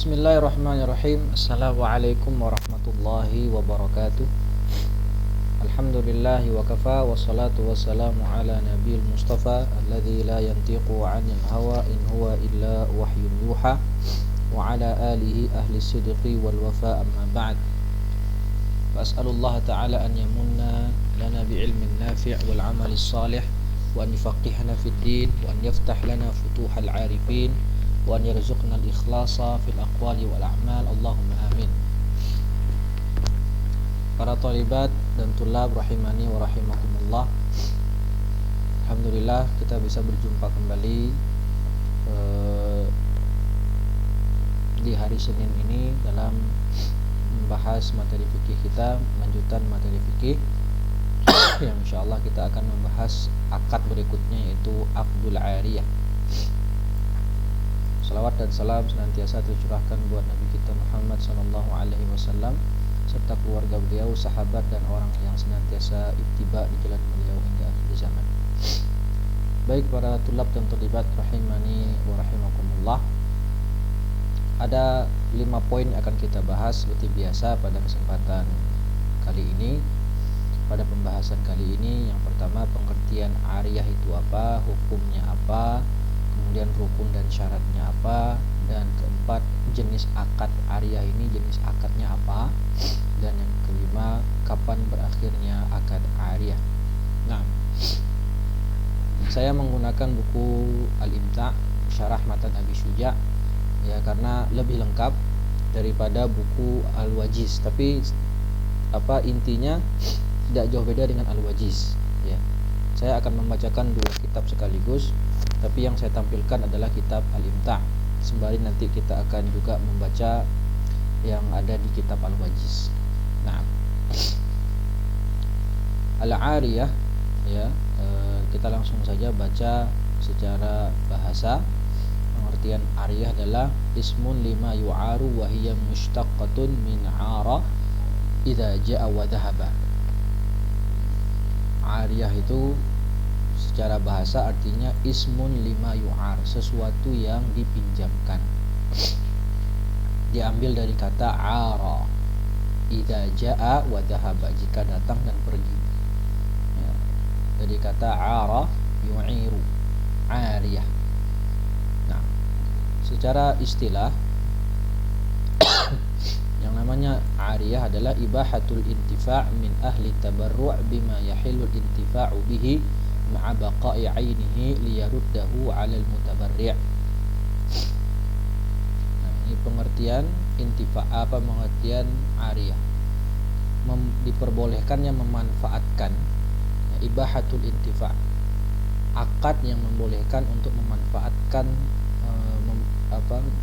Bismillahirrahmanirrahim. Assalamualaikum warahmatullahi wabarakatuh. Alhamdulillahi wa kafa, wassalatu wassalamu ala nabiyil mustafa alladzi la yantiqu 'anil hawa in huwa illa wahyun yuha wa ala alihi ahli sidqi wal wafa, amma ba'd. As'alullah ta'ala an yamunna lana bi'ilmin nafi' wal 'amali shalih wa an yufaqqihna fid din wa an yaftah lana futuhal 'arifin wa an yarzuqna al-ikhlasa fil aqwali wal a'mal, Allahumma amin. Para talibat dan tulab rahimani wa rahimakumullah, alhamdulillah kita bisa berjumpa kembali di hari Senin ini dalam membahas materi fikih kita, lanjutan materi fikih yang insyaallah kita akan membahas akad berikutnya, yaitu aqdul ariyah. Salawat dan salam senantiasa tercurahkan buat Nabi kita Muhammad sallallahu alaihi wasallam serta keluarga beliau, sahabat dan orang yang senantiasa ittiba di jalan beliau hingga akhir zaman. Baik para tulab dan terlibat rahimani wa rahimakumullah, ada 5 poin yang akan kita bahas seperti biasa pada kesempatan kali ini. Pada pembahasan kali ini, yang pertama, pengertian ariyah itu apa, hukumnya apa, kemudian rukun dan syaratnya apa, dan keempat, jenis akad ariyah ini jenis akadnya apa, dan yang kelima, kapan berakhirnya akad ariyah. Nah, saya menggunakan buku Al-Imta' Syarah Matan Abi Syuja ya, karena lebih lengkap daripada buku Al-Wajiz, tapi intinya tidak jauh beda dengan Al-Wajiz ya. Saya akan membacakan 2 kitab sekaligus, tapi yang saya tampilkan adalah kitab Al-Imta'. Sembari nanti kita akan juga membaca yang ada di kitab Al-Wajiz. Nah, Al-Ariyah ya, kita langsung saja baca secara bahasa. Pengertian ariyah adalah ismun lima yu'aru wa hiya mushtaqatun min 'ara idza ja'a wa dhahaba. Ariyah itu secara bahasa artinya ismun lima yu'ar, sesuatu yang dipinjamkan. Diambil dari kata ara, idza jaa wa dhahaba, jika datang dan pergi ya. Dari kata ara yu'iru, ariyah. Nah, secara istilah yang namanya ariyah adalah ibahatul intifa' min ahli tabarru' bima yahilul intifa'u bihi ma'a baqa'i 'ainihi liyaruddahu 'alal mutabarri'. Nah, ini pengertian intifa', pengertian ariyah. Diperbolehkannya memanfaatkan ya, ibahatul intifa', akad yang membolehkan untuk memanfaatkan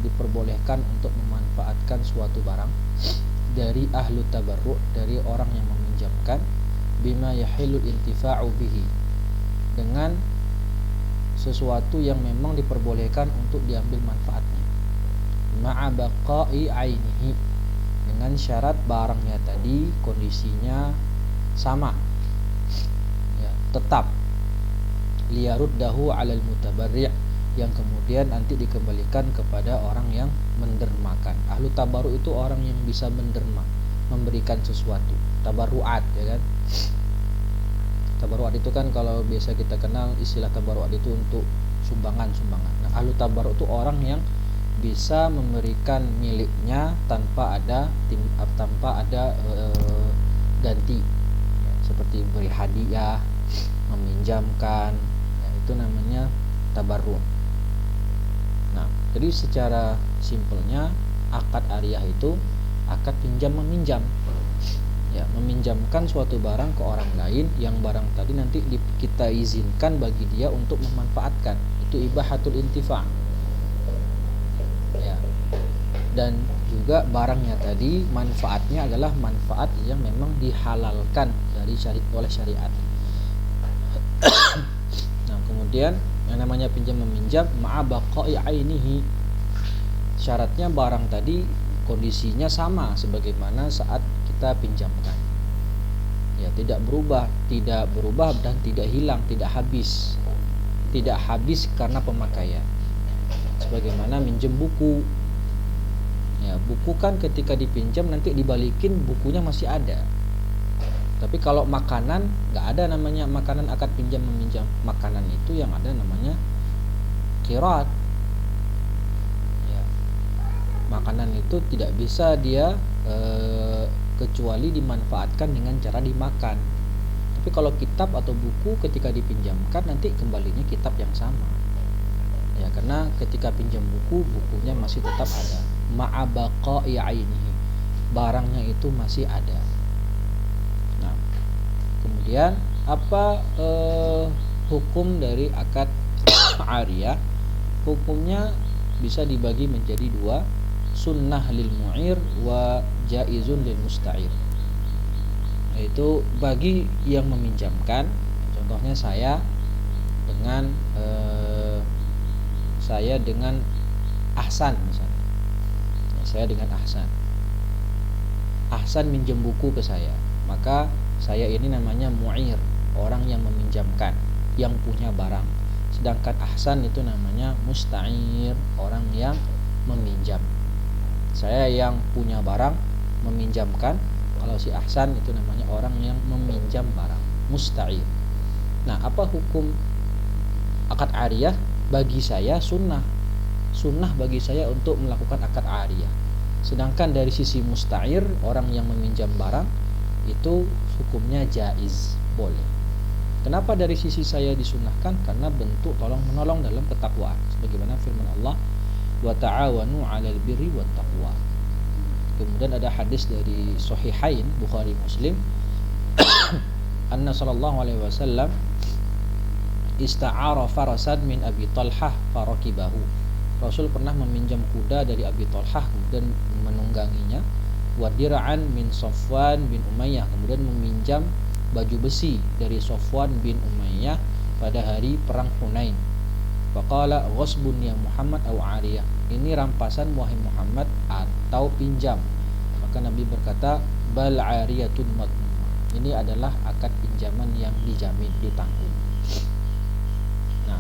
diperbolehkan untuk memanfaatkan suatu barang dari ahlu tabarru', dari orang yang meminjamkan, bima yahilul intifa'u bihi, dengan sesuatu yang memang diperbolehkan untuk diambil manfaatnya, ma'a baqa'i 'ainihi, dengan syarat barangnya tadi kondisinya sama ya, tetap, liyaruddahu 'alal mutabarri', yang kemudian nanti dikembalikan kepada orang yang mendermakan. Ahlu tabarru' itu orang yang bisa menderma, memberikan sesuatu, tabarru'at ya kan. Tabarru'at itu kan kalau biasa kita kenal istilah tabarru'at itu untuk sumbangan. Nah, ahlu tabarru' itu orang yang bisa memberikan miliknya tanpa ada ganti ya, seperti beri hadiah, meminjamkan ya, itu namanya tabarru'. Nah, jadi secara simpelnya akad ariyah itu akad pinjam meminjam ya, meminjamkan suatu barang ke orang lain yang barang tadi nanti kita izinkan bagi dia untuk memanfaatkan. Itu ibahatul intifa' ya. Dan juga barangnya tadi manfaatnya adalah manfaat yang memang dihalalkan dari oleh syariat. Nah, kemudian yang namanya pinjam meminjam ma'a baqa'i 'ainihi, syaratnya barang tadi kondisinya sama sebagaimana saat kita pinjamkan ya, tidak berubah dan tidak hilang, tidak habis karena pemakaian. Sebagaimana minjem buku Ya, buku kan ketika dipinjam nanti dibalikin bukunya masih ada. Tapi kalau makanan nggak ada namanya makanan akad pinjam meminjam. Makanan itu yang ada namanya qirat. Ya. Makanan itu tidak bisa dia kecuali dimanfaatkan dengan cara dimakan. Tapi kalau kitab atau buku ketika dipinjamkan nanti kembalinya kitab yang sama. Ya, karena ketika pinjam buku, bukunya masih tetap ada. Ma'abaqa'i ainihi. Barangnya itu masih ada. Nah, kemudian apa hukum dari akad ariyah? Hukumnya bisa dibagi menjadi dua, sunnah lil mu'ir wa jaizun lil musta'ir. Yaitu bagi yang meminjamkan, contohnya saya dengan Ahsan misalnya. Ya, saya dengan Ahsan. Ahsan minjem buku ke saya, maka saya ini namanya mu'ir, orang yang meminjamkan, yang punya barang. Sedangkan Ahsan itu namanya musta'ir, orang yang meminjam. Saya yang punya barang meminjamkan, kalau si Ahsan itu namanya orang yang meminjam barang, musta'ir. Nah, apa hukum akad ariyah? Bagi saya sunnah bagi saya untuk melakukan akad ariyah. Sedangkan dari sisi musta'ir, orang yang meminjam barang, itu hukumnya jaiz, boleh. Kenapa dari sisi saya disunnahkan? Karena bentuk tolong menolong dalam ketakwaan, sebagaimana firman Allah, wa ta'awanu 'alal birri wat taqwa. Kemudian ada hadis dari Sahihain Bukhari Muslim, anna sallallahu alaihi wasallam ista'ara farasan min Abi Talhah farakibahu. Rasul pernah meminjam kuda dari Abi Talhah dan menungganginya. Wa dir'an min Safwan bin Umayyah, kemudian meminjam baju besi dari Safwan bin Umayyah pada hari perang Hunain. Faqala ghasbun ya Muhammad aw ariyah. Ini rampasan wahai Muhammad atau pinjam. Maka Nabi berkata, bal ariyatun madmumah. Ini adalah akad pinjaman yang dijamin, ditanggung. Nah,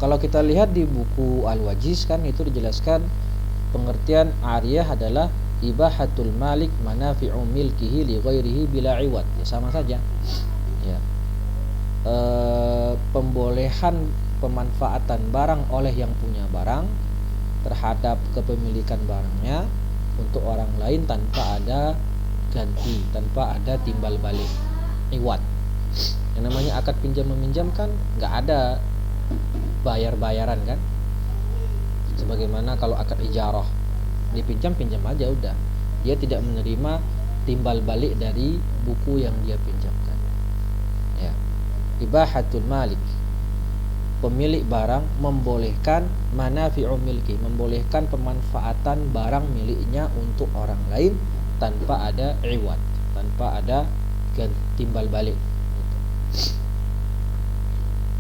kalau kita lihat di buku Al-Wajiz kan itu dijelaskan pengertian ariyah adalah ibahatul malik manafi'u milkihi li ghairihi bila iwad. Ya, sama saja. Ya. Pembolehan pemanfaatan barang oleh yang punya barang terhadap kepemilikan barangnya untuk orang lain tanpa ada ganti, tanpa ada timbal balik, iwad. Yang namanya akad pinjam meminjam kan nggak ada bayar-bayaran kan, sebagaimana kalau akad ijarah, dipinjam aja udah, dia tidak menerima timbal balik dari buku yang dia pinjamkan. Ya, ibahatul malik, pemilik barang membolehkan manafi'u milki, membolehkan pemanfaatan barang miliknya untuk orang lain tanpa ada iwad, tanpa ada timbal balik.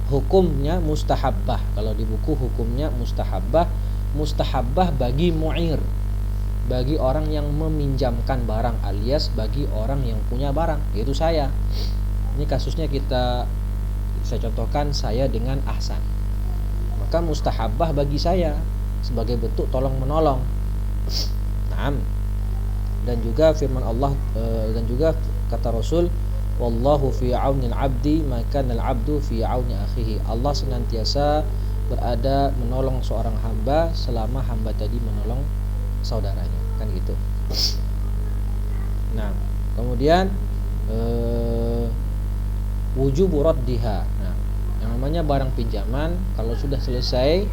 Hukumnya mustahabbah. Kalau di buku hukumnya mustahabbah. Mustahabbah bagi mu'ir, bagi orang yang meminjamkan barang, alias bagi orang yang punya barang, yaitu saya. Ini kasusnya saya contohkan saya dengan Ahsan. Maka mustahabbah bagi saya sebagai bentuk tolong menolong. Naam. Dan juga firman Allah, dan juga kata Rasul, wallahu fi aunil abdi maka al abdu fi auni akhihi. Allah senantiasa berada menolong seorang hamba selama hamba tadi menolong saudaranya, kan gitu. Nah, kemudian wujubu raddiha. Nah, yang namanya barang pinjaman kalau sudah selesai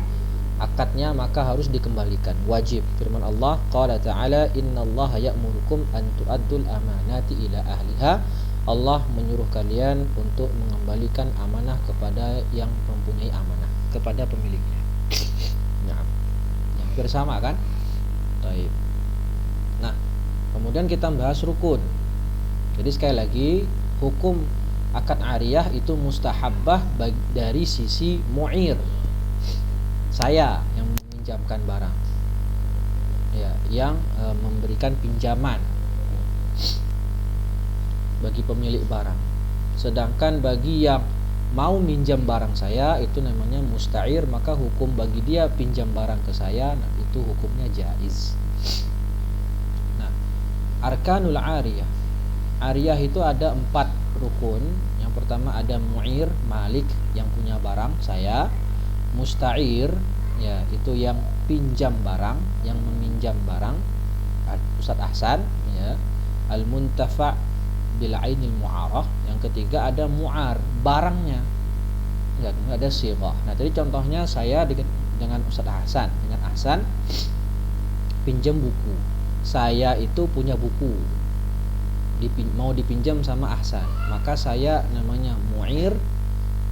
akadnya maka harus dikembalikan, wajib. Firman Allah, qala ta'ala innallaha ya'murukum an tu'addul amanati ila ahliha. Allah menyuruh kalian untuk mengembalikan amanah kepada yang mempunyai amanah, kepada pemiliknya. Nah, hampir sama kan? Baik. Nah, kemudian kita bahas rukun. Jadi sekali lagi, hukum akad ariyah itu mustahabbah dari sisi mu'ir, saya yang meminjamkan barang, ya, yang memberikan pinjaman bagi pemilik barang. Sedangkan bagi yang mau minjam barang saya itu namanya musta'ir, maka hukum bagi dia pinjam barang ke saya, nah itu hukumnya jaiz. Arkanul ariyah. Ariyah itu ada 4 rukun. Yang pertama ada mu'ir, malik, yang punya barang, saya. Musta'ir, ya, itu yang pinjam barang, yang meminjam barang, Ustadz Ahsan, ya. Al-muntafa' bil ainil mu'arah. Yang ketiga ada mu'ar, barangnya. Ya, ada sighah. Nah, tadi contohnya saya dengan Ustadz Ahsan, dengan Ahsan pinjam buku. Saya itu punya buku, mau dipinjam sama Ahsan, maka saya namanya mu'ir,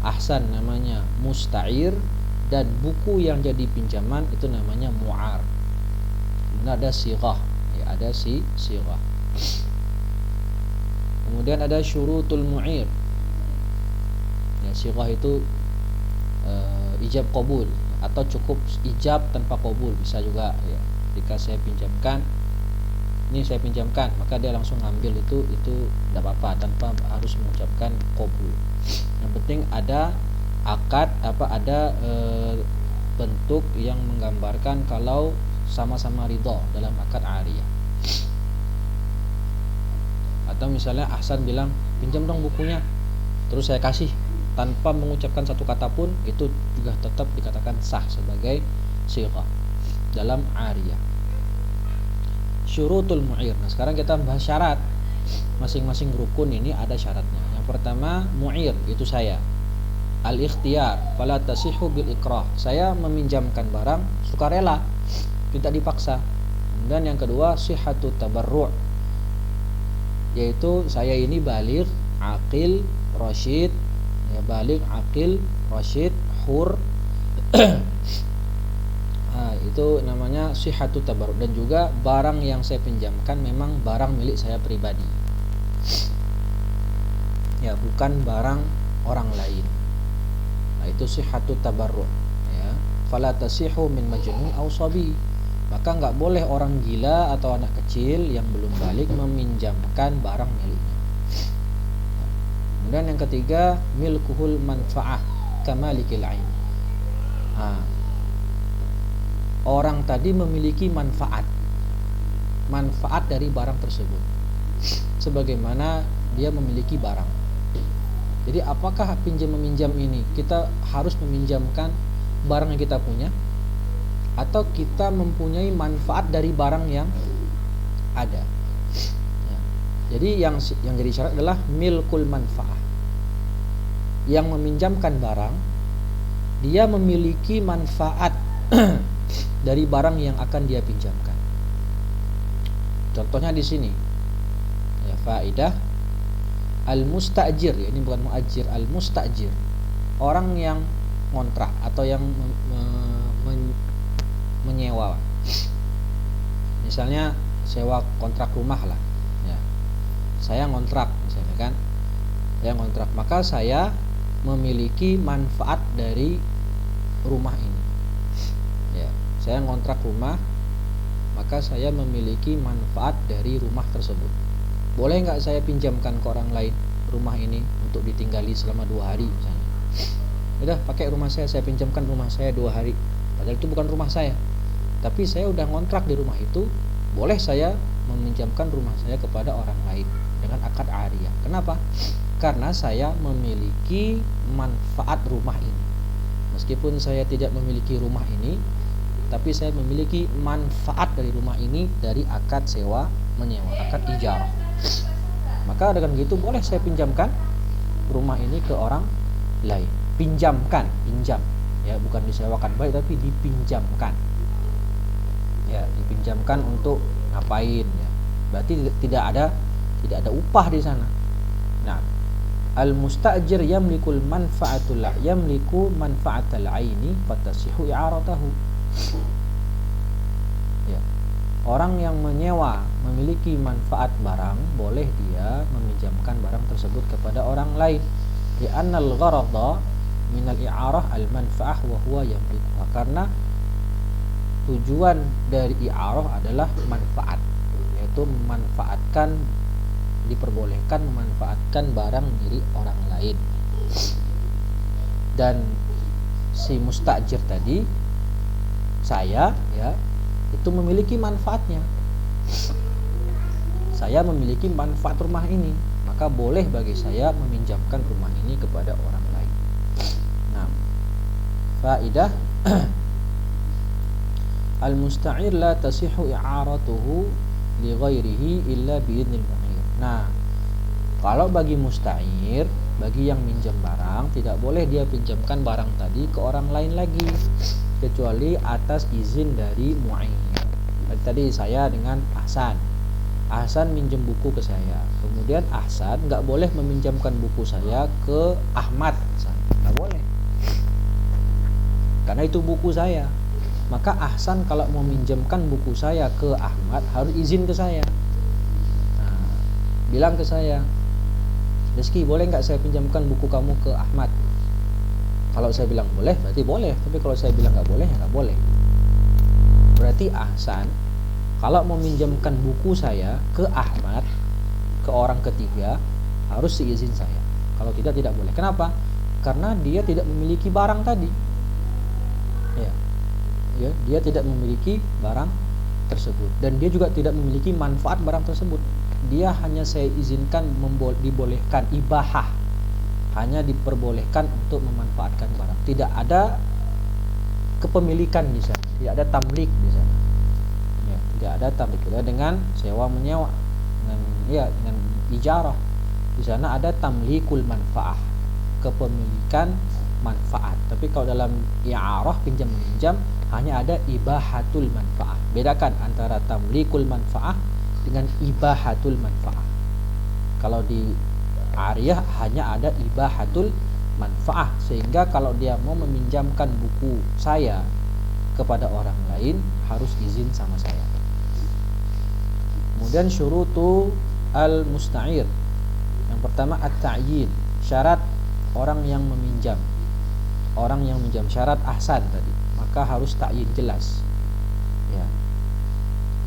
Ahsan namanya musta'ir, dan buku yang jadi pinjaman itu namanya mu'ar. Kemudian ada sighah, ya, ada sighah. Kemudian ada syurutul mu'ir. Ya, sighah itu ijab qabul atau cukup ijab tanpa qabul, bisa juga, ya. Jika saya pinjamkan, maka dia langsung ngambil itu tidak apa-apa tanpa harus mengucapkan qabul. Yang penting ada akad, ada bentuk yang menggambarkan kalau sama-sama ridha dalam akad ariyah. Atau misalnya Ahsan bilang, pinjam dong bukunya, terus saya kasih tanpa mengucapkan satu kata pun, itu juga tetap dikatakan sah sebagai sighah dalam ariyah. Syurutul mu'ir. Nah, sekarang kita bahas syarat. Masing-masing rukun ini ada syaratnya. Yang pertama, mu'ir, itu saya. Al-ikhtiyar, fala tasihu bil ikrah. Saya meminjamkan barang sukarela, tidak dipaksa. Dan yang kedua, sihhatut tabarru', yaitu saya ini baligh, aqil, rasyid, ya, baligh, aqil, rasyid, hur. Nah, itu namanya sihhatut tabarru'. Dan juga barang yang saya pinjamkan memang barang milik saya pribadi, ya, bukan barang orang lain. Nah, itu sihhatut tabarru', ya. Fala tasihu min majnun aw sabi. Maka enggak boleh orang gila atau anak kecil yang belum balik meminjamkan barang miliknya. Kemudian yang ketiga, milkuhul manfa'ah kamalikil ain. Orang tadi memiliki manfaat dari barang tersebut, sebagaimana dia memiliki barang. Jadi apakah pinjam meminjam ini kita harus meminjamkan barang yang kita punya, atau kita mempunyai manfaat dari barang yang ada, ya. Jadi yang jadi syarat adalah milkul manfaah. Yang meminjamkan barang, dia memiliki manfaat dari barang yang akan dia pinjamkan. Contohnya di sini, ya, faidah al-mustajir, ya, ini bukan muajir, al-mustajir, orang yang ngontrak atau yang menyewa. Misalnya sewa kontrak rumah lah, ya. Saya ngontrak misalnya kan, saya ngontrak, maka saya memiliki manfaat dari rumah ini. Ya, saya ngontrak rumah, maka saya memiliki manfaat dari rumah tersebut. Boleh nggak saya pinjamkan ke orang lain rumah ini untuk ditinggali selama 2 hari misalnya? Udah, pakai rumah saya pinjamkan rumah saya 2 hari. Padahal itu bukan rumah saya, tapi saya udah ngontrak di rumah itu. Boleh saya meminjamkan rumah saya kepada orang lain dengan akad ariyah. Kenapa? Karena saya memiliki manfaat rumah ini. Meskipun saya tidak memiliki rumah ini, tapi saya memiliki manfaat dari rumah ini dari akad sewa menyewa, akad ijarah. Maka dengan gitu boleh saya pinjamkan rumah ini ke orang lain. Pinjam, ya, bukan disewakan baik, tapi dipinjamkan. Ya, dipinjamkan untuk ngapain, ya. Berarti tidak ada upah di sana. Nah, al-mustajir yamliku manfa'atal aini fatasihu i'aratahu. Ya. Orang yang menyewa memiliki manfaat barang, boleh dia meminjamkan barang tersebut kepada orang lain. Li'annal gharadha minal i'arah al-manfa'ah wa huwa yamlikuha. Karena tujuan dari i'arah adalah manfaat, yaitu memanfaatkan, diperbolehkan memanfaatkan barang milik orang lain. Dan si mustajir tadi, saya, ya, itu memiliki manfaatnya. saya memiliki manfaat rumah ini, maka boleh bagi saya meminjamkan rumah ini kepada orang lain. Nah, faidah al-musta'ir la tasihhu i'aratuhu li ghairihi illa biidznil mu'ir. Nah, kalau bagi musta'ir, bagi yang minjam barang, tidak boleh dia pinjamkan barang tadi ke orang lain lagi kecuali atas izin dari mu'ir. Tadi saya dengan Ahsan minjem buku ke saya, kemudian Ahsan nggak boleh meminjamkan buku saya ke Ahmad, nggak boleh, karena itu buku saya. Maka Ahsan kalau mau minjamkan buku saya ke Ahmad harus izin ke saya. Nah, bilang ke saya, Rizky, boleh nggak saya pinjamkan buku kamu ke Ahmad? Kalau saya bilang boleh, berarti boleh. Tapi kalau saya bilang nggak boleh, ya nggak boleh. Berarti Ahsan kalau meminjamkan buku saya ke Ahmad, ke orang ketiga, harus seizin saya. Kalau tidak boleh. Kenapa? Karena dia tidak memiliki barang tadi. Ya, dia tidak memiliki barang tersebut, dan dia juga tidak memiliki manfaat barang tersebut. Dia hanya saya izinkan, dibolehkan ibahah, hanya diperbolehkan untuk memanfaatkan barang. Tidak ada kepemilikan di sana, tidak ada tamlik di sana. Ya, tidak ada tamlik. Dengan sewa menyewa, dengan ijarah, di sana ada tamlikul manfaah, kepemilikan manfaat. Tapi kalau dalam i'arah, pinjam meminjam, hanya ada ibahatul manfaah. Bedakan antara tamlikul manfaah dengan ibahatul manfaah. Kalau di ariyah hanya ada ibahatul manfaah, sehingga kalau dia mau meminjamkan buku saya kepada orang lain harus izin sama saya. Kemudian syurutu al-musta'ir. Yang pertama at-ta'yin, syarat orang yang meminjam. Orang yang minjam, syarat Ahsan tadi, maka harus ta'yin, jelas. Ya.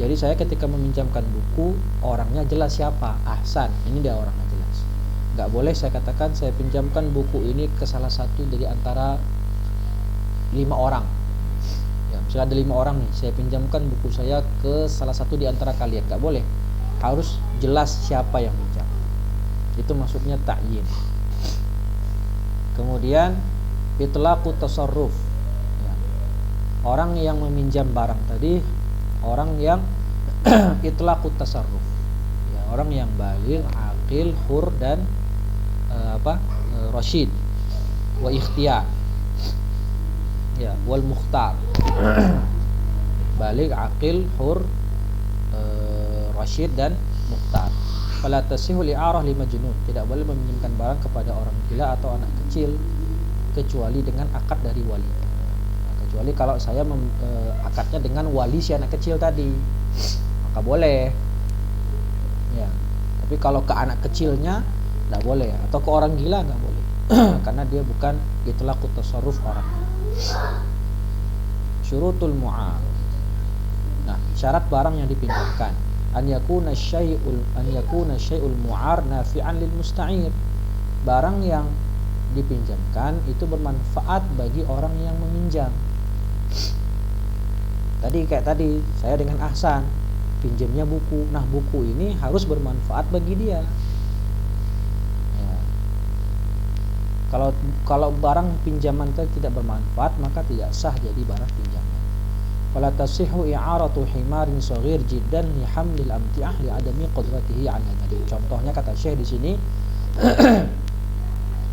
Jadi saya ketika meminjamkan buku, orangnya jelas siapa, Ahsan. Ini dia orangnya jelas. Nggak boleh saya katakan saya pinjamkan buku ini ke salah satu dari antara 5 orang. Ya, misalnya ada 5 orang nih, saya pinjamkan buku saya ke salah satu di antara kalian. Nggak boleh. Harus jelas siapa yang minjam. Itu maksudnya ta'yin. Kemudian itlaqu tasarruf. Ya. Orang yang meminjam barang tadi, orang yang itlaqu tasarruf. Ya, orang yang baligh, aqil, hur, dan rasyid wa ikhtiyar. Ya, wal mukhtar. Baligh, aqil, hur, rasyid, dan mukhtar. Fala tasihhu li'arah li majnun. Tidak boleh meminjamkan barang kepada orang gila atau anak kecil kecuali dengan akad dari wali. Nah, kecuali kalau saya akadnya dengan wali si anak kecil tadi, maka boleh. Ya. Tapi kalau ke anak kecilnya tidak boleh, atau ke orang gila nggak boleh, karena dia bukan itlaqut tasarruf orang. Syurutul mu'ar. Nah, syarat barang yang dipinjamkan, an yakuna syai'ul mu'ar nafi'an lil musta'ir. Barang yang dipinjamkan itu bermanfaat bagi orang yang meminjam. Kayak tadi saya dengan Ahsan pinjamnya buku. Nah, buku ini harus bermanfaat bagi dia. Ya. Kalau barang pinjaman tidak bermanfaat, maka tidak sah jadi barang pinjaman. Fala tasihhu i'aratu himarin shaghir jiddan li hamlil amti'ah li adami qudratihi 'ala tadi. Contohnya kata Syekh di sini,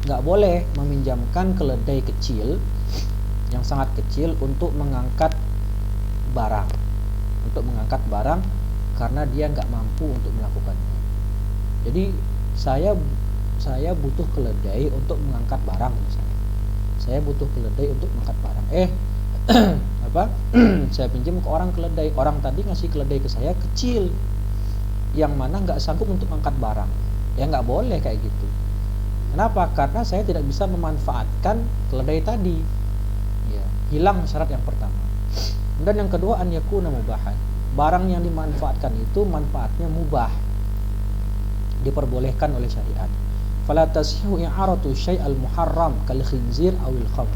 nggak boleh meminjamkan keledai kecil yang sangat kecil untuk mengangkat barang, karena dia nggak mampu untuk melakukannya. Jadi saya butuh keledai untuk mengangkat barang misalnya. Saya butuh keledai untuk mengangkat barang. Saya pinjam ke orang keledai. Orang tadi ngasih keledai ke saya kecil, yang mana nggak sanggup untuk mengangkat barang. Ya nggak boleh kayak gitu. Kenapa? Karena saya tidak bisa memanfaatkan keledai tadi. Ya, hilang syarat yang pertama. Dan yang kedua, an yakuna mubahan. Barang yang dimanfaatkan itu manfaatnya mubah, diperbolehkan oleh syariat. Fala tasihhu i'aratu syai'al muharram kal khinzir awil khamr.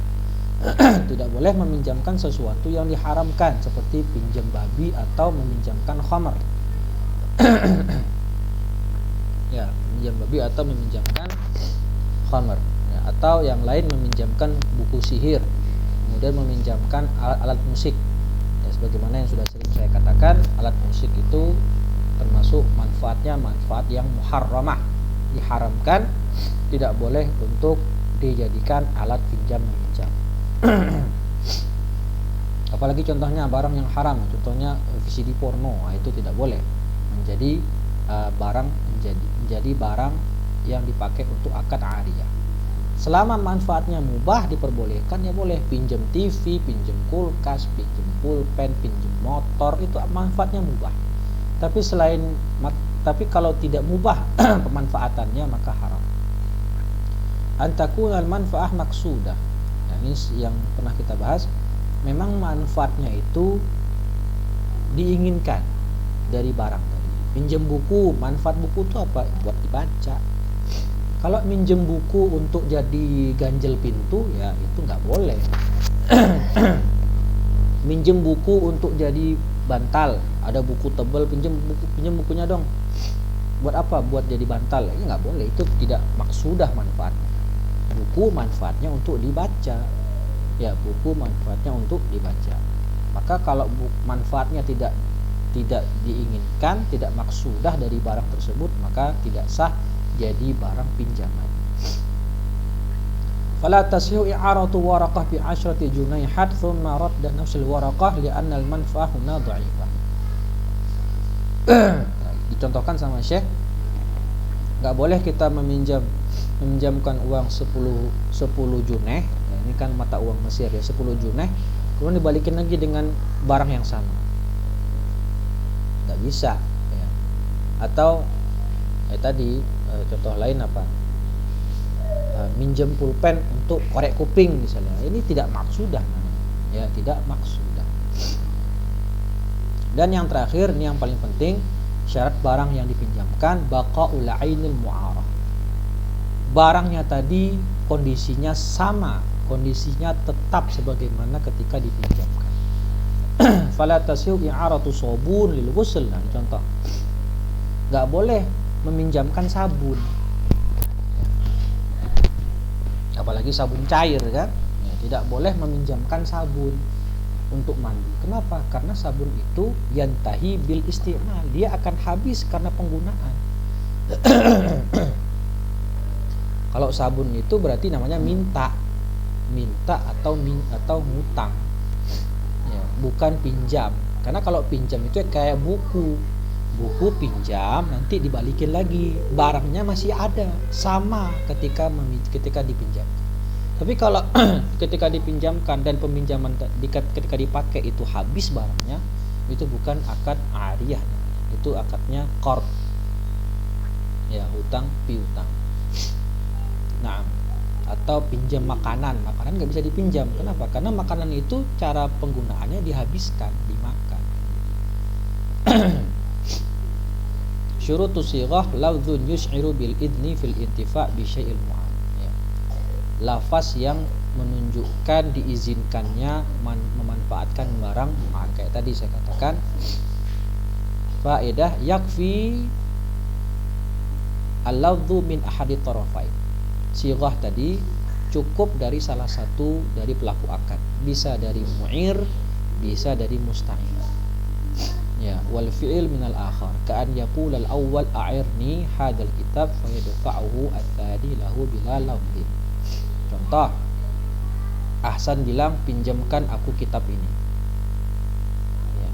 Tidak boleh meminjamkan sesuatu yang diharamkan seperti pinjam babi atau meminjamkan khamr. meminjam babi atau meminjamkan khamr, ya, atau yang lain meminjamkan buku sihir, kemudian meminjamkan alat musik. Ya, sebagaimana yang sudah sering saya katakan, alat musik itu termasuk manfaatnya manfaat yang muharramah, diharamkan, tidak boleh untuk dijadikan alat pinjam meminjam. Apalagi contohnya barang yang haram, contohnya VCD porno, itu tidak boleh menjadi menjadi barang yang dipakai untuk akad ariyah. Selama manfaatnya mubah diperbolehkan, ya boleh. Pinjam TV, pinjam kulkas, pinjam pulpen, pinjam motor, itu manfaatnya mubah. Tapi kalau tidak mubah pemanfaatannya maka haram. Antakunal manfaah maksudah. Nah, ini yang pernah kita bahas. Memang manfaatnya itu diinginkan dari barang tadi. Pinjam buku, manfaat buku itu apa? Buat dibaca. Kalau minjem buku untuk jadi ganjel pintu, ya itu nggak boleh. Minjem buku untuk jadi bantal, ada buku tebal, pinjam bukunya dong. Buat apa? Buat jadi bantal? Ya nggak boleh. Itu tidak maksudah manfaatnya. Buku manfaatnya untuk dibaca. Ya, buku manfaatnya untuk dibaca. Maka kalau manfaatnya tidak diinginkan, tidak maksudah dari barang tersebut, maka tidak sah jadi barang pinjaman. Fala tashihu i'aratu waraqah bi 'ashrati junayhat thumma radda nafsul waraqah li'anna al-manfa'ah huna dha'ifah. Dicontohkan sama Syekh, enggak boleh kita meminjamkan uang 10 juneh. Nah, ini kan mata uang Mesir ya, 10 juneh, kemudian dibalikin lagi dengan barang yang sama. Enggak bisa ya. Atau tadi contoh lain apa? Minjem pulpen untuk korek kuping misalnya. Ini tidak maksudah namanya. Ya, tidak maksudah. Dan yang terakhir, ini yang paling penting, syarat barang yang dipinjamkan baqaul ainil mu'arah. Barangnya tadi kondisinya sama, kondisinya tetap sebagaimana ketika dipinjamkan. Fala tasihu i'aratu sabun lil ghusl. Nah, contoh. Enggak boleh meminjamkan sabun, apalagi sabun cair kan, ya, tidak boleh meminjamkan sabun untuk mandi. Kenapa? Karena sabun itu yantahi bil isti'mal, dia akan habis karena penggunaan. Kalau sabun itu berarti namanya minta atau ngutang, ya, bukan pinjam. Karena kalau pinjam itu kayak buku pinjam, nanti dibalikin lagi, barangnya masih ada, sama ketika dipinjam. Tapi kalau ketika dipinjamkan dan peminjaman ketika dipakai itu habis barangnya, itu bukan akad ariyah, itu akadnya qard, ya, hutang piutang. Nah, atau pinjam makanan nggak bisa dipinjam. Kenapa? Karena makanan itu cara penggunaannya dihabiskan, dimakan. Syurutus sighah lafdzun yush'iru bil idni fil intifa' bi syai'il mu'an. Ya. Lafaz yang menunjukkan diizinkannya memanfaatkan barang mu'an. Kayak tadi saya katakan, faedah yakfi al-lafdzu min ahadi tarafain. Sighah tadi cukup dari salah satu dari pelaku akad. Bisa dari mu'ir, bisa dari musta'ir. Ya, wal fi'il minal akhar ka'an yaqul al awwal a'irni hadzal kitab fa yadfa'uhu ats-tsani lahu bila lafdhin. Contoh, Ahsan bilang pinjamkan aku kitab ini. Ya,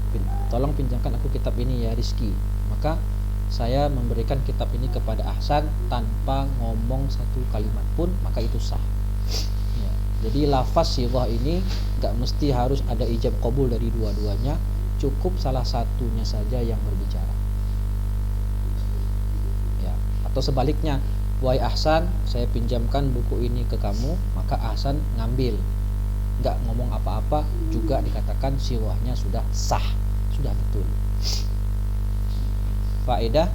tolong pinjamkan aku kitab ini ya Rizki. Maka saya memberikan kitab ini kepada Ahsan tanpa ngomong satu kalimat pun, maka itu sah. Ya, jadi lafaz sighah ini enggak mesti harus ada ijab qabul dari dua-duanya. Cukup salah satunya saja yang berbicara, ya. Atau sebaliknya, wahai Ahsan, saya pinjamkan buku ini ke kamu, maka Ahsan ngambil, nggak ngomong apa-apa, juga dikatakan sighahnya sudah sah, sudah betul. Faedah,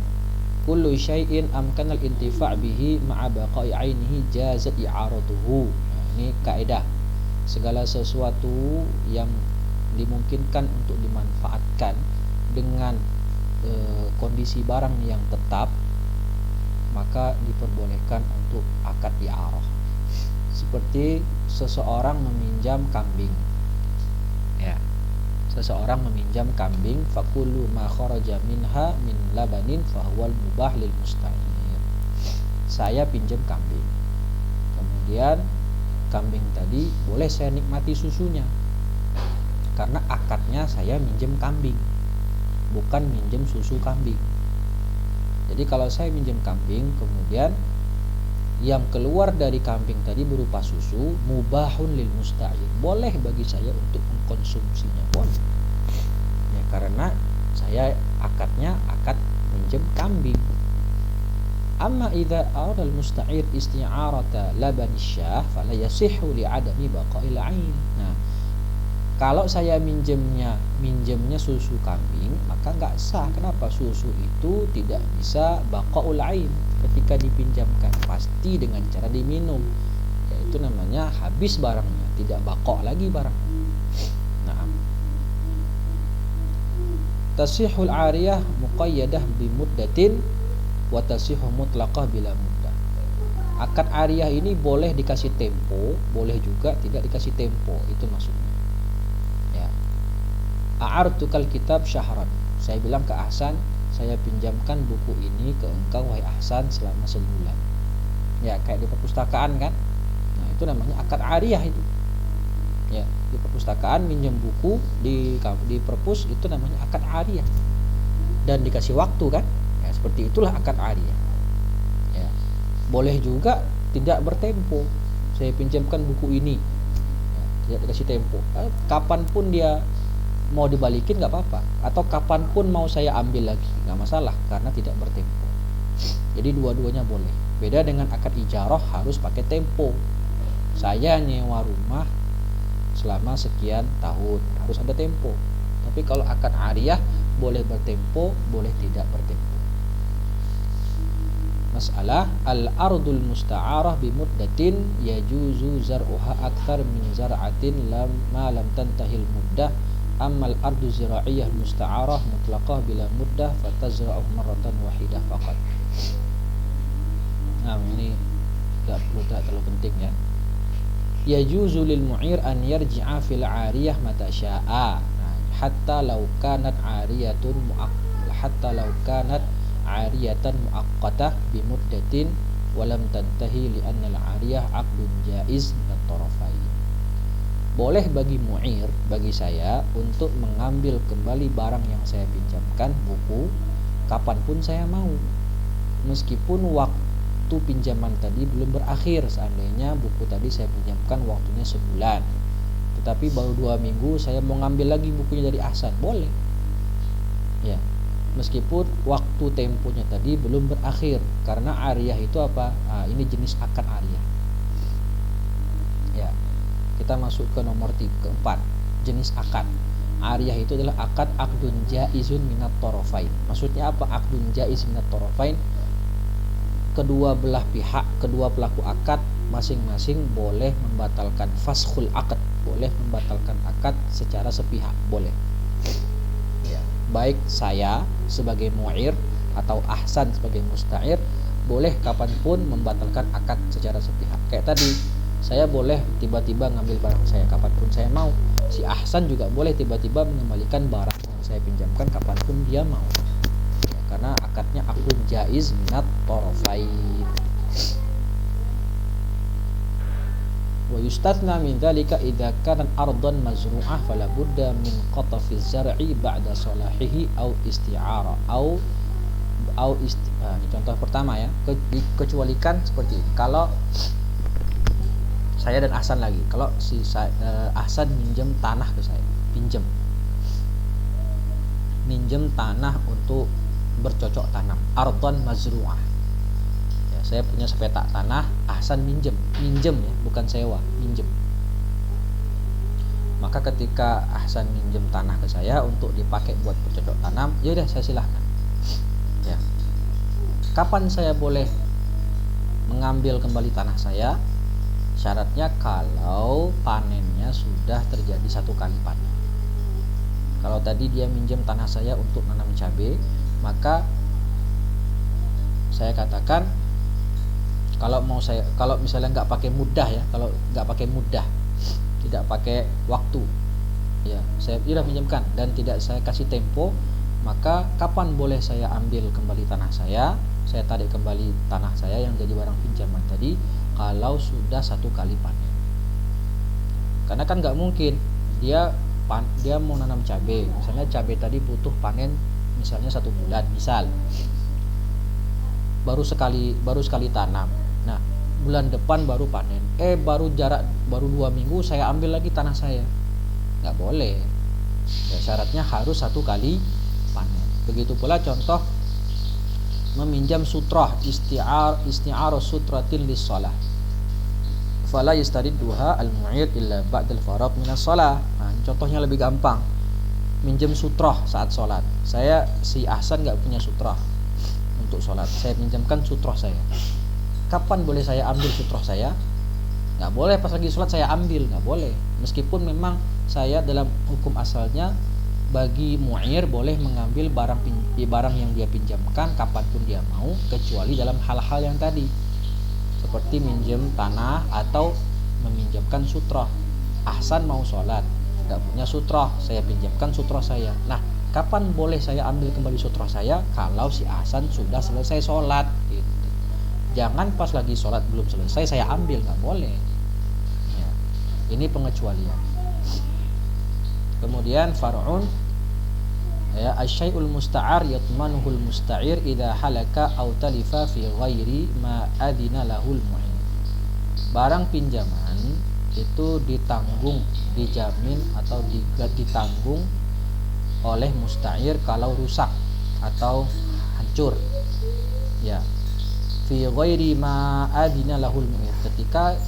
kullu syai'in amkanal intifa' bihi ma'a baqa'i 'ainihi jazat i'aratuhu. Nah, ini kaidah, segala sesuatu yang dimungkinkan untuk dimanfaatkan dengan kondisi barang yang tetap, maka diperbolehkan untuk akad i'arah. Seperti seseorang meminjam kambing. Ya. Seseorang meminjam kambing, fakulu ma kharaja minha min labanin fahuwal mubah lil musta'ir. Saya pinjam kambing. Kemudian kambing tadi boleh saya nikmati susunya. Karena akadnya saya minjem kambing, bukan minjem susu kambing. Jadi kalau saya minjem kambing, kemudian yang keluar dari kambing tadi berupa susu, mubahun lil musta'ir, boleh bagi saya untuk mengkonsumsinya, boleh. Ya, karena saya akadnya akad minjem kambing. Amma idza arada al musta'ir isti'arata laban syah fala yasihhu li adami baqa'il 'ain. Nah, kalau saya minjemnya susu kambing, maka nggak sah. Kenapa? Susu itu tidak bisa baqa'ul 'ain ketika dipinjamkan, pasti dengan cara diminum. Yaitu namanya habis barangnya, tidak baqa' lagi barang. Nah, tasihul 'ariyah muqayyadah bi muddatin wa tasihu mutlaqah bila muddah. Akad 'ariyah ini boleh dikasih tempo, boleh juga tidak dikasih tempo, itu maksudnya. A'artukal kitab syahran. Saya bilang ke Ahsan, saya pinjamkan buku ini ke engkau wahai Ahsan selama sebulan. Ya, kayak di perpustakaan kan. Nah, itu namanya akad 'ariyah itu. Ya, di perpustakaan minjem buku di perpus, itu namanya akad 'ariyah. Dan dikasih waktu kan? Ya, seperti itulah akad 'ariyah. Ya. Boleh juga tidak bertempo. Saya pinjamkan buku ini. Ya, tidak dikasih tempo. Kapanpun dia mau dibalikin nggak apa-apa, atau kapanpun mau saya ambil lagi nggak masalah, karena tidak bertempo. Jadi dua-duanya boleh. Beda dengan akad ijarah, harus pakai tempo. Saya nyewa rumah selama sekian tahun, harus ada tempo. Tapi kalau akad 'ariyah boleh bertempo, boleh tidak bertempo. Masalah al-ardul musta'arah bi muddatin yajuzu zar'uha akthar min zar'atin ma lam tantahil muddah. Ammal ardu zira'iyah musta'arah mutlaqah bila muddah fatazra'uh marratan wahidah faqat. Nah, ini tidak terlalu penting ya. Yajuzu lil mu'ir an yarji'a fil 'ariyah mata sya'a. Nah, hatta law kanat 'ariyatan muaqqatah bi muddatin wa lam tantahi li anna al-'ariyah 'aqdun jaiz min at-tarafain. Boleh bagi mu'ir, bagi saya, untuk mengambil kembali barang yang saya pinjamkan, buku, kapanpun saya mau, meskipun waktu pinjaman tadi belum berakhir. Seandainya buku tadi saya pinjamkan waktunya sebulan, tetapi baru 2 minggu saya mau ngambil lagi bukunya dari Ahsan, boleh. Ya, meskipun waktu temponya tadi belum berakhir. Karena 'ariyah itu apa? Ini jenis akad 'ariyah. Ya. Kita masuk ke nomor 4, jenis akad 'ariyah itu adalah akad aqdun jaizun minat tarafain. Maksudnya apa aqdun jaiz minat tarafain? Kedua belah pihak, kedua pelaku akad masing-masing boleh membatalkan faskhul akad, boleh membatalkan akad secara sepihak, boleh. Ya, baik saya sebagai mu'ir atau Ahsan sebagai musta'ir, boleh kapanpun membatalkan akad secara sepihak. Kayak tadi, saya boleh tiba-tiba ngambil barang saya kapanpun saya mau. Si Ahsan juga boleh tiba-tiba mengembalikan barang yang saya pinjamkan kapanpun dia mau. Ya, karena akadnya akdun jaiz minat tarafain. Wa yustathna min dzalika idza kanat ardan mazru'ah fala budda min qatafiz zar'i ba'da salahihi au isti'arah ini contoh pertama ya. Dikecualikan seperti ini. Kalau saya dan Ahsan lagi, kalau Ahsan minjem tanah ke saya, minjem tanah untuk bercocok tanam, ardhan mazru'ah. Ya, saya punya sepetak tanah, Ahsan minjem ya, bukan sewa, minjem. Maka ketika Ahsan minjem tanah ke saya untuk dipakai buat bercocok tanam, ya udah saya silahkan. Ya. Kapan saya boleh mengambil kembali tanah saya? Syaratnya kalau panennya sudah terjadi 1 kali panen. Kalau tadi dia minjem tanah saya untuk nanam cabai, maka saya katakan kalau misalnya nggak pakai mudah ya, kalau nggak pakai mudah, tidak pakai waktu, ya saya tidak pinjamkan dan tidak saya kasih tempo, maka kapan boleh saya ambil kembali tanah saya tarik kembali tanah saya yang jadi barang pinjaman tadi? Kalau sudah 1 kali panen. Karena kan nggak mungkin dia mau nanam cabai, misalnya cabai tadi butuh panen misalnya 1 bulan, misal baru sekali tanam. Nah, bulan depan baru panen. Baru 2 minggu saya ambil lagi tanah saya. Nggak boleh. Ya, syaratnya harus 1 kali panen. Begitu pula contoh meminjam sutrah, isti'ar sutratin lis shalah. Fala yastaridduha al-mu'ir illa ba'dal faragh min as-shalah. Nah, contohnya lebih gampang. Minjem sutrah saat sholat. Saya si Ahsan nggak punya sutrah untuk sholat, saya pinjamkan sutroh saya. Kapan boleh saya ambil sutroh saya? Nggak boleh pas lagi sholat saya ambil, nggak boleh. Meskipun memang saya dalam hukum asalnya bagi mu'ir boleh mengambil barang yang dia pinjamkan kapanpun dia mau, kecuali dalam hal-hal yang tadi, seperti minjem tanah atau meminjamkan sutroh. Ahsan mau sholat, nggak punya sutroh, saya pinjamkan sutroh saya. Nah, kapan boleh saya ambil kembali sutroh saya? Kalau si Ahsan sudah selesai sholat gitu. Jangan pas lagi sholat belum selesai saya ambil, nggak boleh ya. Ini pengecualian. Kemudian far'un ya, asyai'ul musta'ar yatmanuhul musta'ir idza halaka aw talifa fi ghairi ma adina lahul mu'in. Barang pinjaman itu ditanggung, dijamin atau ditanggung oleh musta'ir kalau rusak atau hancur ya, fi ghairi ma adina lahul mu'ir, ketika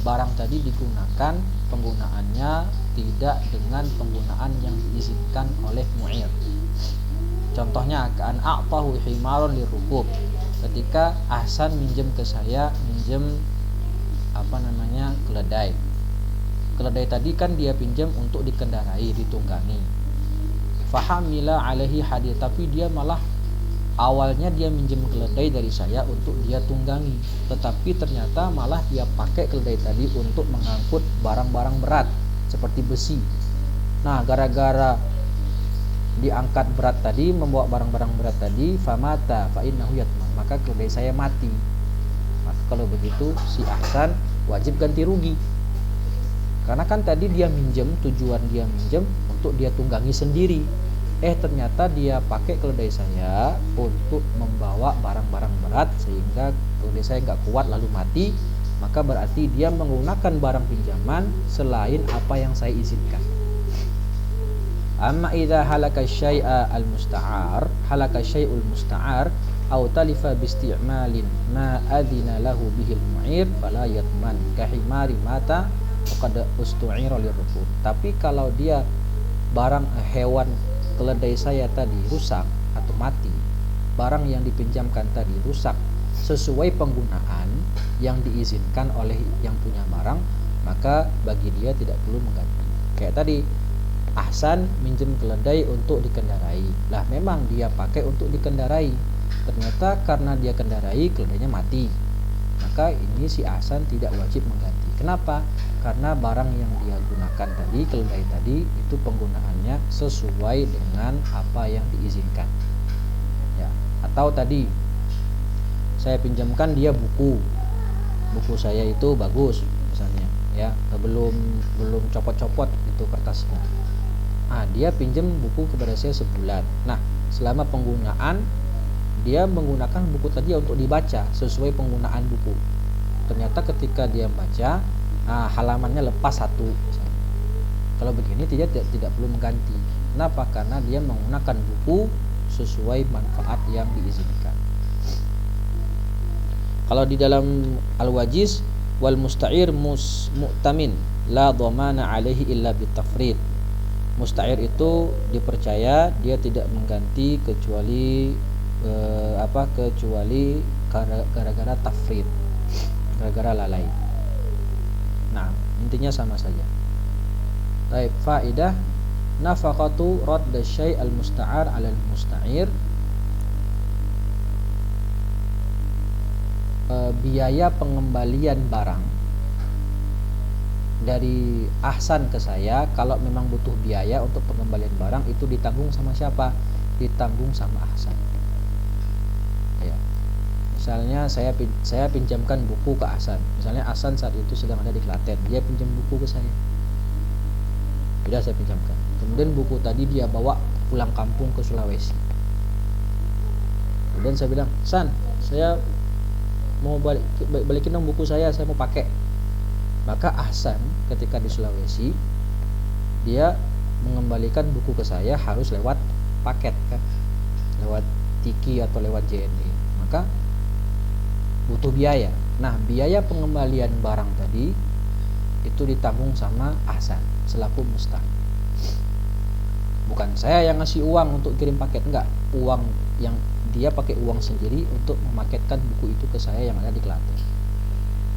barang tadi digunakan penggunaannya tidak dengan penggunaan yang diizinkan oleh mu'ir. Contohnya kan a'tahu himaron lirukub, ketika Ahsan minjem ke saya, keledai tadi kan dia pinjam untuk dikendarai, ditunggangi. Fahamila alaihi hadir, tapi dia malah awalnya dia minjem keledai dari saya untuk dia tunggangi, tetapi ternyata malah dia pakai keledai tadi untuk mengangkut barang-barang berat seperti besi. Nah, gara-gara diangkat berat tadi, membawa barang-barang berat tadi, famata fa innahu yatman, maka keledai saya mati. Maka kalau begitu si Ahsan wajib ganti rugi. Karena kan tadi dia minjem, tujuan dia minjem untuk dia tunggangi sendiri. Ternyata dia pakai keledai saya untuk membawa barang-barang berat sehingga keledai saya nggak kuat lalu mati. Maka berarti dia menggunakan barang pinjaman selain apa yang saya izinkan. Amma idza halaka syai'a al-musta'ar, halaka syai'ul musta'ar aw talifa bi isti'malin ma adina lahu bihi al-mu'ir fala yatman kahimari mata qad ustu'ira lirukub. Tapi kalau dia barang hewan keledai saya tadi rusak atau mati, barang yang dipinjamkan tadi rusak sesuai penggunaan yang diizinkan oleh yang punya barang, maka bagi dia tidak perlu mengganti. Kayak tadi Ahsan minjem keledai untuk dikendarai, lah memang dia pakai untuk dikendarai, ternyata karena dia kendarai keledainya mati, maka ini si Ahsan tidak wajib mengganti. Kenapa? Karena barang yang dia gunakan tadi, keledai tadi, itu penggunaannya sesuai dengan apa yang diizinkan ya. Atau tadi saya pinjamkan dia buku saya itu bagus misalnya ya, belum copot-copot itu kertasnya. Dia pinjam buku kepada saya sebulan. Nah, selama penggunaan dia menggunakan buku tadi untuk dibaca sesuai penggunaan buku. Ternyata ketika dia baca, halamannya lepas 1 misalnya. Kalau begini tidak perlu mengganti. Kenapa? Karena dia menggunakan buku sesuai manfaat yang diizinkan. Kalau di dalam al-wajiz, wal musta'ir mu'tamin la dhamana alaihi illa bitafrid. Musta'ir itu dipercaya, dia tidak mengganti kecuali gara-gara tafrid, gara-gara lalai. Nah, intinya sama saja. Baik, faidah nafaqatu radd asy-syai' al-musta'ar 'ala al-musta'ir. biaya pengembalian barang dari Ahsan ke saya, kalau memang butuh biaya untuk pengembalian barang itu ditanggung sama siapa? Ditanggung sama Ahsan. Ya. Misalnya saya pinjamkan buku ke Ahsan. Misalnya Ahsan saat itu sedang ada di Klaten, dia pinjam buku ke saya. Sudah saya pinjamkan. Kemudian buku tadi dia bawa pulang kampung ke Sulawesi. Kemudian saya bilang, "San, saya mau balikin dong buku saya mau pakai." Maka Ahsan ketika di Sulawesi dia mengembalikan buku ke saya harus lewat paket kan, lewat Tiki atau lewat JNE. Maka butuh biaya. Nah, biaya pengembalian barang tadi itu ditanggung sama Ahsan selaku musta'ir. Bukan saya yang ngasih uang untuk kirim paket, enggak. Uang yang dia pakai uang sendiri untuk memaketkan buku itu ke saya yang ada di Klaten.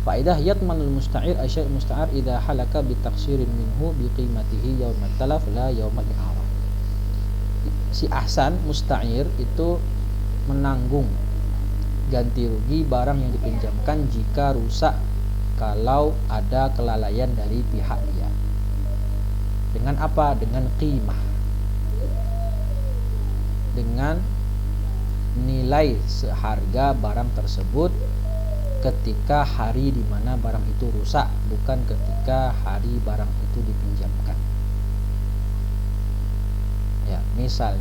Faedah yatmanul musta'ir asyai' musta'ar idza halaka bi taqsirin minhu bi qimatihi yaumat talaf la yaumal i'arah. Si Ahsan musta'ir itu menanggung ganti rugi barang yang dipinjamkan jika rusak kalau ada kelalaian dari pihak dia. Dengan apa? Dengan qimah. Dengan nilai seharga barang tersebut ketika hari di mana barang itu rusak, bukan ketika hari barang itu dipinjamkan. Ya, misal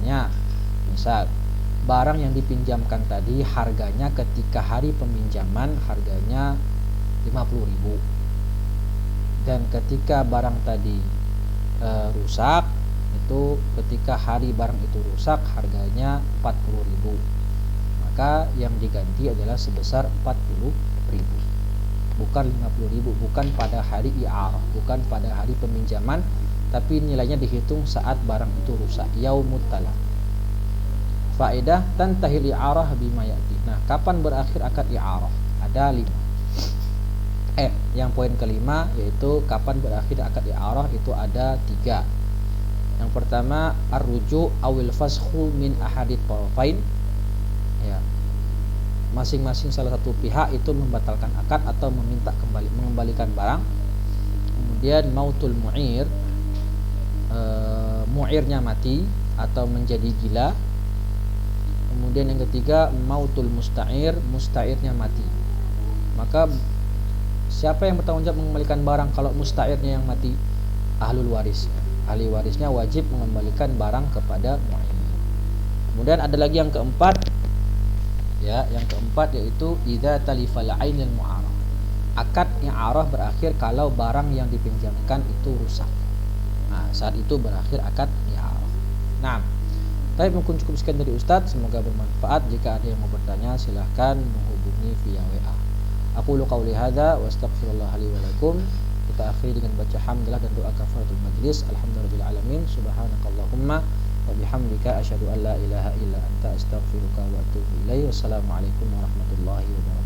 barang yang dipinjamkan tadi harganya ketika hari peminjaman harganya 50.000. Dan ketika barang tadi rusak, itu ketika hari barang itu rusak harganya 40.000. Maka yang diganti adalah sebesar 40.000, bukan 50.000, bukan pada hari i'arah, bukan pada hari peminjaman, tapi nilainya dihitung saat barang itu rusak, yaumut talaf. Faedah tantahil i'arah bima ya'ti. Nah, kapan berakhir akad i'arah? Ada 5. Yang poin kelima yaitu kapan berakhir akad i'arah itu ada 3. Yang pertama ar-ruju' awil fashu min ahadit tarafain. Ya. Masing-masing salah satu pihak itu membatalkan akad atau meminta mengembalikan barang. Kemudian mautul mu'ir, mu'irnya mati atau menjadi gila. Kemudian yang ketiga mautul musta'ir, musta'irnya mati. Maka siapa yang bertanggung jawab mengembalikan barang kalau musta'irnya yang mati? Ahlul waris. Ahli warisnya wajib mengembalikan barang kepada mu'ir. Kemudian ada lagi yang keempat. Ya, yang keempat yaitu idza talifal ainil mu'arah. Akad i'arah berakhir kalau barang yang dipinjamkan itu rusak. Nah, saat itu berakhir akad i'arah. Nah, baik, mungkin cukup sekian dari Ustadz, semoga bermanfaat. Jika ada yang mau bertanya silahkan menghubungi via WA. Aqulu qauli hadza wa astaghfirullah li wa lakum. Kita akhiri dengan baca hamdalah dan doa kafaratul majlis. Alhamdulillahil alamin. Subhanakallahumma wa bihamdika asyhadu an la ilaha illa anta astaghfiruka wa atubu ilaik. Wassalamualaikum warahmatullahi wabarakatuh.